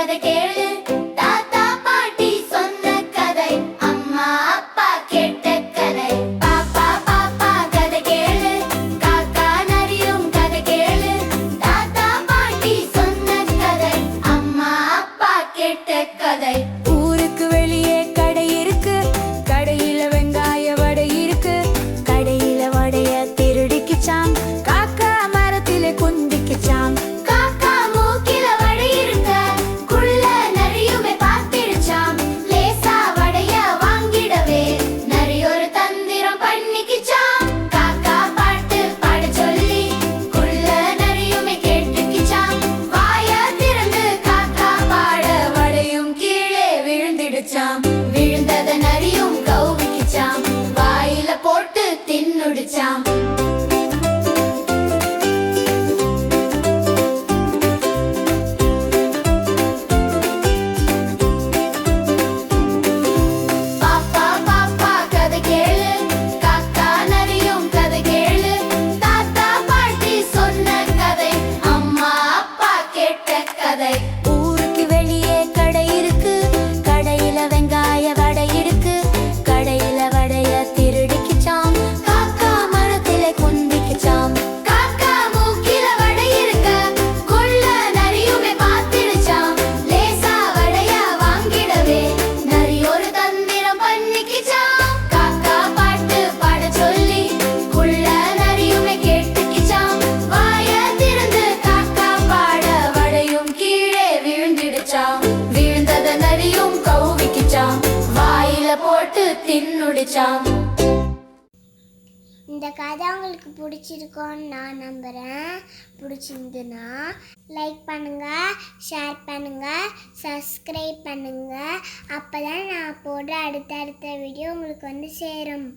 கதை கேளு, தாத்தா பாட்டி சொன்ன கதை, அம்மா அப்பா கேட்ட கதை. பாப்பா பாப்பா கதை கேளு, காக்கா நரியும் கதை கேளு, தாத்தா பாட்டி சொன்ன கதை, அம்மா அப்பா கேட்ட கதை. ஊருக்கு வெளியே கடை இருக்கு, கடையில வெங்காய வடை இருக்கு, கடையில வடைய திருடிக்குச்சாம், காக்கா மரத்திலே குந்திக்குச்சாம். காக்கா மூக்கில வடை இருக்க, குள்ள நரியுமே பார்த்திடுச்சாம், லேசா வடைய வாங்கிடவே நரி ஒரு தந்திரம் பண்ணிக்கிச்சாம். காக்கா பாட்டு பாட சொல்லி குள்ள நரியுமே கேட்டுக்கிச்சாம், வாய திறந்து காக்கா பாட வடையும் கீழே விழுந்திடுச்சாம். விழுந்தத நரியும் கௌவிக்குச்சாம், வாயில போட்டு தின்னுடுச்சாம். பாப்பா பாப்பா கதை கேளு, காக்கா நரியும் கதை கேளு, தாத்தா பாட்டி சொன்ன கதை, அம்மா அப்பா கேட்ட கதை. ஊருக்கு வெளியே கடை இருக்கு, கடையில வெங்காய வடை இருக்கு, கடையில வடைய திருடிக்குச்சாம், காக்கா மரத்திலே குந்திக்குச்சாம். காக்கா மூக்கில வடை இருக்க, குள்ள நரியுமே பார்த்திடுச்சாம், லேசா வடைய வாங்கிடவே நரி ஒரு தந்திரம் பண்ணிக்கிச்சாம். காக்கா பாட்டு பாட சொல்லி குள்ள நரியுமே கேட்டுக்கிச்சாம், வாய திறந்து காக்கா பாட வடையும் கீழே விழுந்திடுச்சாம். விழுந்தத நரியும் கௌவிக்குச்சாம், வாயில போட்டு தின்னுடுச்சாம். இந்த கதை உங்களுக்கு பிடிச்சிருக்கோன்னு நான் நம்புகிறேன். பிடிச்சிருந்துன்னா லைக் பண்ணுங்கள், ஷேர் பண்ணுங்கள், சப்ஸ்கிரைப் பண்ணுங்கள். அப்போ தான் நான் போடுற அடுத்தடுத்த வீடியோ உங்களுக்கு வந்து சேரும்.